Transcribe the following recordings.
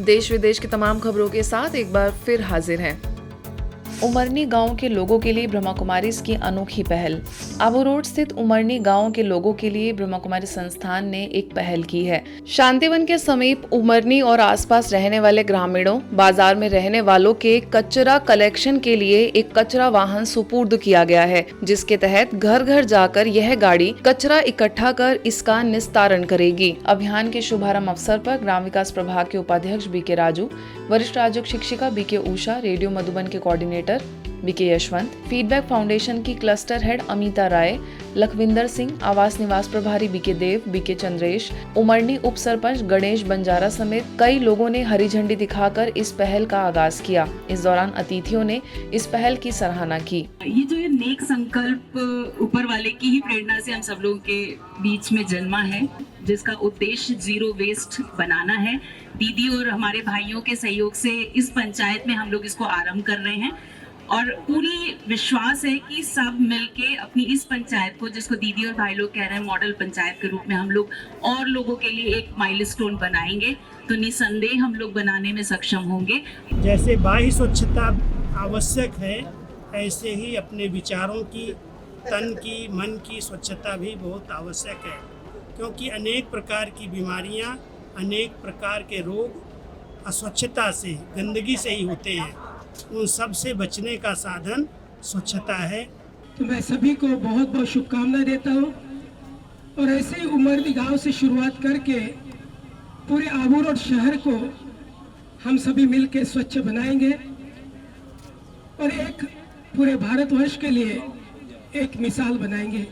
देश विदेश की तमाम खबरों के साथ एक बार फिर हाजिर हैं। उमरनी गांव के लोगों के लिए ब्रह्मा कुमारीज की अनोखी पहल। आबू रोड स्थित उमरनी गांव के लोगों के लिए ब्रह्मा कुमारी संस्थान ने एक पहल की है। शांतिवन के समीप उमरनी और आसपास रहने वाले ग्रामीणों, बाजार में रहने वालों के कचरा कलेक्शन के लिए एक कचरा वाहन सुपुर्द किया गया है, जिसके तहत घर घर जाकर यह गाड़ी कचरा इकट्ठा कर इसका निस्तारण करेगी। अभियान के शुभारंभ अवसर पर ग्राम विकास प्रभाग के उपाध्यक्ष बीके राजू, वरिष्ठ राजक शिक्षिका बीके उषा, रेडियो मधुबन के coordinator BK Yashwant, feedback foundation की क्लस्टर हेड अमिता राय, लखविंदर सिंह, आवास निवास प्रभारी बीके देव, बीके चंद्रेश, उमरनी उप सरपंच गणेश बंजारा समेत कई लोगों ने हरी झंडी दिखाकर इस पहल का आगाज किया। इस दौरान अतिथियों ने इस पहल की सराहना की। ये जो नेक संकल्प ऊपर वाले की ही प्रेरणा से हम सब लोगों के बीच में जन्मा है, जिसका उद्देश्य जीरो वेस्ट बनाना है। दीदी और हमारे भाइयों के सहयोग से इस पंचायत में हम लोग इसको आरंभ कर रहे हैं और पूरी विश्वास है कि सब मिलके अपनी इस पंचायत को, जिसको दीदी और भाई लोग कह रहे हैं मॉडल पंचायत के रूप में, हम लोग और लोगों के लिए एक माइलस्टोन बनाएंगे तो निसंदेह हम लोग बनाने में सक्षम होंगे। जैसे बाह्य स्वच्छता आवश्यक है, ऐसे ही अपने विचारों की, तन की, मन की स्वच्छता भी बहुत आवश्यक है, क्योंकि अनेक प्रकार की बीमारियां, अनेक प्रकार के रोग अस्वच्छता से, गंदगी से ही होते हैं। उन सब से बचने का साधन स्वच्छता है। तो मैं सभी को बहुत बहुत शुभकामनाएं देता हूँ और ऐसे ही उमरनी गांव से शुरुआत करके पूरे आबू रोड शहर को हम सभी मिलकर स्वच्छ बनाएंगे और एक पूरे भारतवर्ष के लिए एक मिसाल बनाएंगे।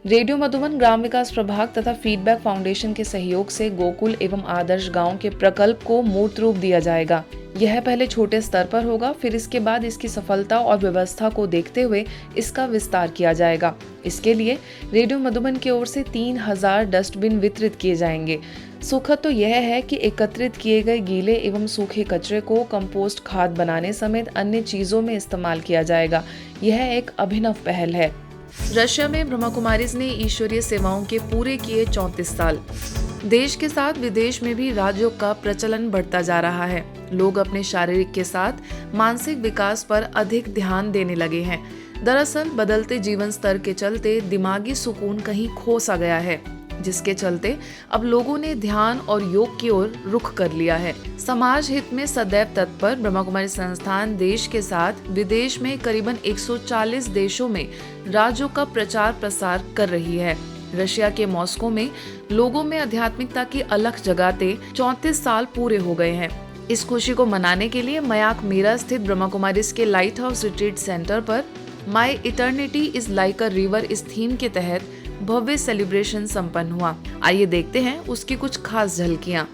रेडियो मधुबन ग्राम विकास प्रभाग तथा फीडबैक फाउंडेशन के सहयोग से गोकुल एवं आदर्श गांव के प्रकल्प को मूर्त रूप दिया जाएगा। यह पहले छोटे स्तर पर होगा, फिर इसके बाद इसकी सफलता और व्यवस्था को देखते हुए इसका विस्तार किया जाएगा। इसके लिए रेडियो मधुबन की ओर से 3000 डस्टबिन वितरित किए जाएंगे। सुखद तो यह है कि एकत्रित किए गए गीले एवं सूखे कचरे को कंपोस्ट खाद बनाने समेत अन्य चीजों में इस्तेमाल किया जाएगा। यह एक अभिनव पहल है। रशिया में ब्रह्मा कुमारीज ने ईश्वरीय सेवाओं के पूरे किए 34 साल। देश के साथ विदेश में भी राजयोग का प्रचलन बढ़ता जा रहा है। लोग अपने शारीरिक के साथ मानसिक विकास पर अधिक ध्यान देने लगे हैं। दरअसल बदलते जीवन स्तर के चलते दिमागी सुकून कहीं खो सा गया है, जिसके चलते अब लोगों ने ध्यान और योग की ओर रुख कर लिया है। समाज हित में सदैव तत्पर ब्रह्मा कुमारी संस्थान देश के साथ विदेश में करीबन 140 देशों में राजयोग का प्रचार प्रसार कर रही है। रशिया के मॉस्को में लोगों में आध्यात्मिकता की अलख जगाते 34 साल पूरे हो गए हैं। इस खुशी को मनाने के लिए मयाक मीरा स्थित ब्रह्मा कुमारीज के लाइट हाउस रिट्रीट सेंटर पर my eternity is like a river इस थीम के तहत भव्य सेलिब्रेशन संपन्न हुआ। आइए देखते हैं उसकी कुछ खास झलकियां।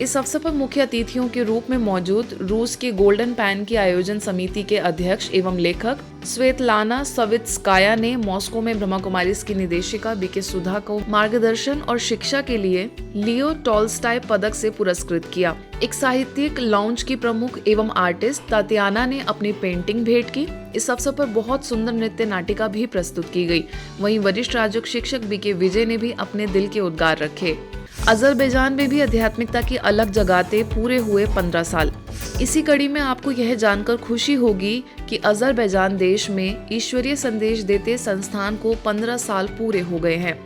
इस अवसर पर मुख्य अतिथियों के रूप में मौजूद रूस के गोल्डन पैन की आयोजन समिति के अध्यक्ष एवं लेखक स्वेतलाना सवित्स्काया ने मॉस्को में ब्रह्मा कुमारीज की निदेशिका बीके सुधा को मार्गदर्शन और शिक्षा के लिए लियो टॉल्स्टाय पदक से पुरस्कृत किया। एक साहित्यिक लाउंज की प्रमुख एवं आर्टिस्ट तातियाना ने अपनी पेंटिंग भेंट की। इस अवसर पर बहुत सुंदर नृत्य नाटिका भी प्रस्तुत की गई। वहीं वरिष्ठ राजक शिक्षक बीके विजय ने भी अपने दिल के उद्गार रखे। अजरबैजान में भी आध्यात्मिकता की अलग जगाते पूरे हुए 15 साल। इसी कड़ी में आपको यह जानकर खुशी होगी कि अजरबैजान देश में ईश्वरीय संदेश देते संस्थान को 15 साल पूरे हो गए हैं।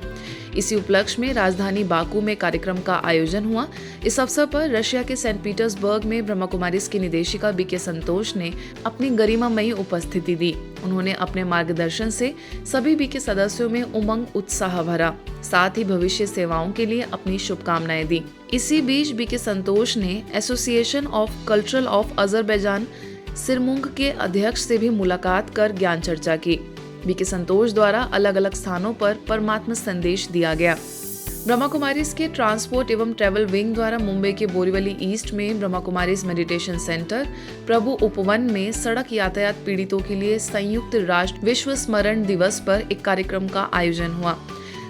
इसी उपलक्ष्य में राजधानी बाकू में कार्यक्रम का आयोजन हुआ। इस अवसर पर रशिया के सेंट पीटर्सबर्ग में ब्रह्मा कुमारीज की निदेशिका बीके संतोष ने अपनी गरिमामयी उपस्थिति दी। उन्होंने अपने मार्गदर्शन से सभी बीके सदस्यों में उमंग, उत्साह भरा, साथ ही भविष्य सेवाओं के लिए अपनी शुभकामनाएं दी। इसी बीच बीके संतोष ने association of cultural of Azerbaijan सिरमुंग के अध्यक्ष से भी मुलाकात कर ज्ञान चर्चा की। बीके संतोष द्वारा अलग अलग स्थानों पर परमात्मा संदेश दिया गया। ब्रह्मा कुमारीज के ट्रांसपोर्ट एवं ट्रैवल विंग द्वारा मुंबई के बोरीवली ईस्ट में ब्रह्मा कुमारीज मेडिटेशन सेंटर प्रभु उपवन में सड़क यातायात पीड़ितों के लिए संयुक्त राष्ट्र विश्व स्मरण दिवस पर एक कार्यक्रम का आयोजन हुआ।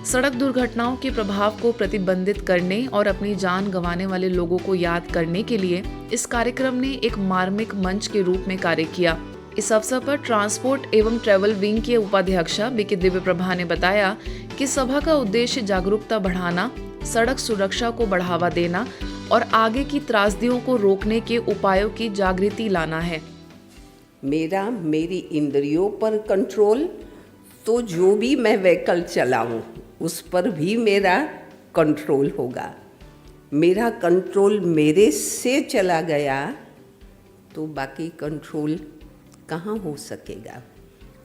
सड़क दुर्घटनाओं के प्रभाव को प्रतिबंधित करने और अपनी जान गंवाने वाले लोगों को याद करने के लिए इस कार्यक्रम ने एक मार्मिक मंच के रूप में कार्य किया। इस अवसर पर ट्रांसपोर्ट एवं ट्रैवल विंग के उपाध्यक्षा बीके दिव्य प्रभा ने बताया कि सभा का उद्देश्य जागरूकता बढ़ाना, सड़क सुरक्षा को बढ़ावा देना और आगे की त्रासदियों को रोकने के उपायों की जागृति लाना है। मेरी इंद्रियों पर कंट्रोल, तो जो भी मैं व्हीकल चलाऊं उस पर भी मेरा कंट्रोल होगा। मेरा कंट्रोल मेरे से चला गया तो बाकी कंट्रोल कहाँ हो सकेगा।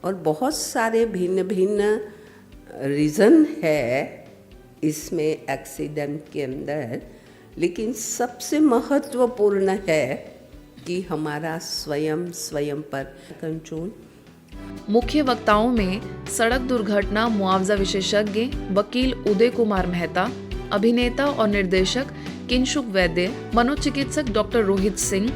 और बहुत सारे भिन्न भिन्न रीज़न है इसमें एक्सीडेंट के अंदर, लेकिन सबसे महत्वपूर्ण है कि हमारा स्वयं पर कंट्रोल। मुख्य वक्ताओं में सड़क दुर्घटना मुआवजा विशेषज्ञ वकील उदय कुमार मेहता, अभिनेता और निर्देशक किंशुक वैद्य, मनोचिकित्सक डॉक्टर रोहित सिंह,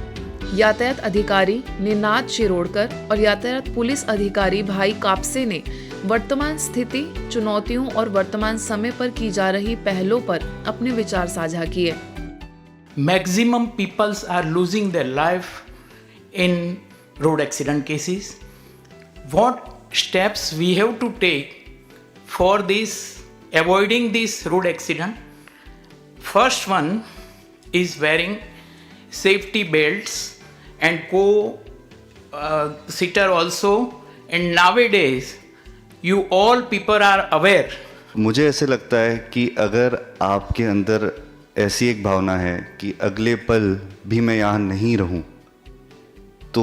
यातायात अधिकारी निनाद शिरोडकर और यातायात पुलिस अधिकारी भाई कापसे ने वर्तमान स्थिति, चुनौतियों और वर्तमान समय पर की जा रही पहलों पर अपने विचार साझा किए। Maximum peoples are losing their life in road accident cases. What steps we have to take for this, avoiding this road accident? First one is wearing safety belts and co-sitter also. And nowadays, you all people are aware. मुझे ऐसे लगता है कि अगर आपके अंदर ऐसी एक भावना है कि अगले पल भी मैं यहाँ नहीं रहूँ, तो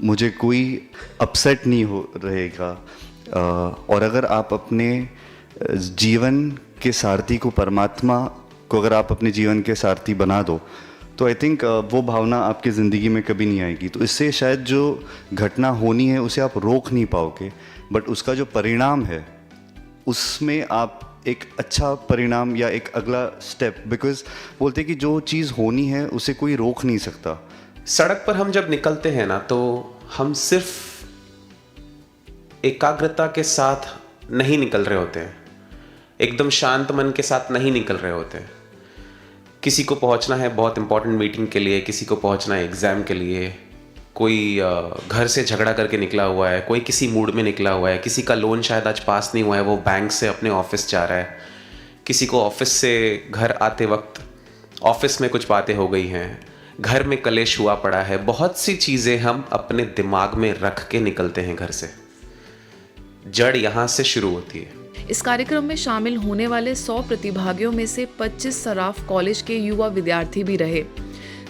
मुझे कोई अपसेट नहीं हो रहेगा। और अगर आप अपने जीवन के सारथी को, परमात्मा को अगर आप अपने जीवन के सारथी बना दो, तो आई थिंक वो भावना आपकी ज़िंदगी में कभी नहीं आएगी। तो इससे शायद जो घटना होनी है उसे आप रोक नहीं पाओगे, बट उसका जो परिणाम है उसमें आप एक अच्छा परिणाम या एक अगला स्टेप, बिकॉज बोलते हैं कि जो चीज़ होनी है उसे कोई रोक नहीं सकता। सड़क पर हम जब निकलते हैं ना, तो हम सिर्फ एकाग्रता के साथ नहीं निकल रहे होते हैं, एकदम शांत मन के साथ नहीं निकल रहे होते हैं। किसी को पहुंचना है बहुत इंपॉर्टेंट मीटिंग के लिए, किसी को पहुंचना है एग्ज़ाम के लिए, कोई घर से झगड़ा करके निकला हुआ है, कोई किसी मूड में निकला हुआ है, किसी का लोन शायद आज पास नहीं हुआ है, वो बैंक से अपने ऑफिस जा रहा है, किसी को ऑफिस से घर आते वक्त ऑफिस में कुछ बातें हो गई हैं, घर में कलेश हुआ पड़ा है। बहुत सी चीज़ें हम अपने दिमाग में रख के निकलते हैं घर से। जड़ यहाँ से शुरू होती है। इस कार्यक्रम में शामिल होने वाले 100 प्रतिभागियों में से 25 सराफ कॉलेज के युवा विद्यार्थी भी रहे।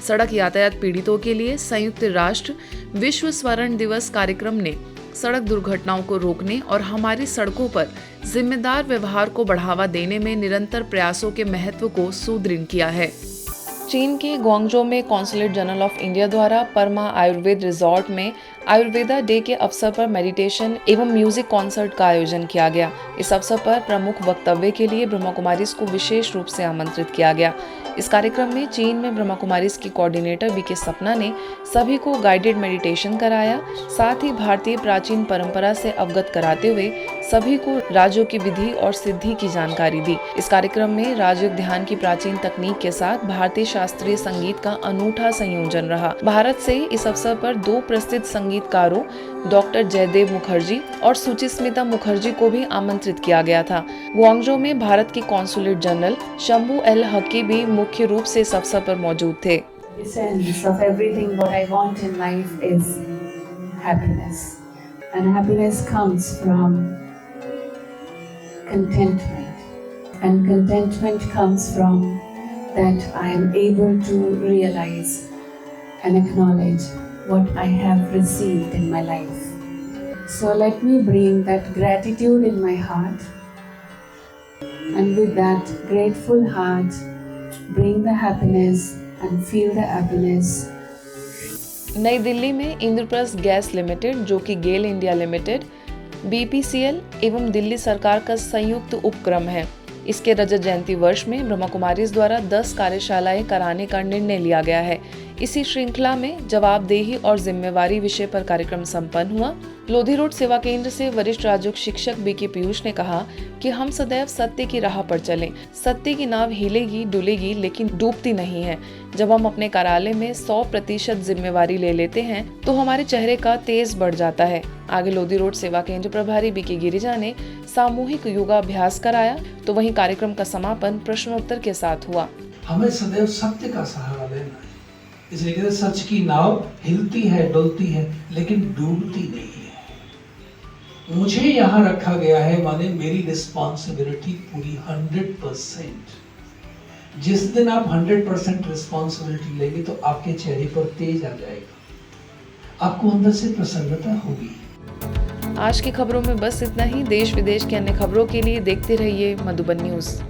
सड़क यातायात पीड़ितों के लिए संयुक्त राष्ट्र विश्व स्वर्ण दिवस कार्यक्रम ने सड़क दुर्घटनाओं को रोकने और हमारी सड़कों पर जिम्मेदार व्यवहार को बढ़ावा देने में निरंतर प्रयासों के महत्व को सुदृढ़ किया है। चीन के ग्वांगझो में कॉन्सुलेट जनरल ऑफ इंडिया द्वारा परमा आयुर्वेद रिजॉर्ट में आयुर्वेदा डे के अवसर पर मेडिटेशन एवं म्यूजिक कॉन्सर्ट का आयोजन किया गया। इस अवसर पर प्रमुख वक्तव्य के लिए ब्रह्मा कुमारीज को विशेष रूप से आमंत्रित किया गया। इस कार्यक्रम में चीन में ब्रह्मा कुमारीज की कोऑर्डिनेटर बीके सपना ने सभी को गाइडेड मेडिटेशन कराया, साथ ही भारतीय प्राचीन परंपरा से अवगत कराते हुए सभी को राजयोग की विधि और सिद्धि की जानकारी दी। इस कार्यक्रम में राजयोग ध्यान की प्राचीन तकनीक के साथ भारतीय शास्त्रीय संगीत का अनूठा संयोजन रहा। भारत से इस अवसर पर 2 प्रसिद्ध संगीतकारों डॉक्टर जयदेव मुखर्जी और सुचिस्मिता मुखर्जी को भी आमंत्रित किया गया था। ग्वांगझो में भारत के कॉन्सुलेट जनरल शंभू एल हकी भी मुख्य रूप से इस अवसर पर मौजूद थे। essence of everything what I want in life is happiness, and happiness comes from contentment, and contentment comes from that I am able to realize and acknowledge what I have received in my life. So let me bring that gratitude in my heart, and with that grateful heart bring the happiness and feel the happiness. नई दिल्ली में Indraprastha gas limited, जो कि गेल India limited, BPCL एवं दिल्ली सरकार का संयुक्त उपक्रम है, इसके रजत जयंती वर्ष में ब्रह्मा कुमारीज द्वारा 10 कार्यशालाएं कराने का निर्णय लिया गया है। इसी श्रृंखला में जवाबदेही और जिम्मेवारी विषय पर कार्यक्रम संपन्न हुआ। लोधी रोड सेवा केंद्र से वरिष्ठ राजयुक्त शिक्षक बीके पीयूष ने कहा कि हम सदैव सत्य की राह पर चलें। सत्य की नाव हिलेगी डुलेगी लेकिन डूबती नहीं है। जब हम अपने कार्यालय में 100% जिम्मेवारी ले लेते हैं तो हमारे चेहरे का तेज बढ़ जाता है। आगे लोधी रोड सेवा केंद्र प्रभारी बीके गिरिजा ने सामूहिक योगाभ्यास कराया, तो वहीं कार्यक्रम का समापन प्रश्नोत्तर के साथ हुआ। हमें सदैव सत्य का सहारा लेना है, इसलिए कहते सच की नाव हिलती है डुलती है लेकिन डूबती नहीं है। मुझे यहाँ रखा गया है माने मेरी रिस्पॉन्सिबिलिटी पूरी 100%। जिस दिन आप 100% रिस्पॉन्सिबिलिटी लेंगे तो आपके चेहरे पर तेज आ जाएगा, आपको अंदर से प्रसन्नता होगी। आज की खबरों में बस इतना ही। देश विदेश की अन्य खबरों के लिए देखते रहिए मधुबन न्यूज।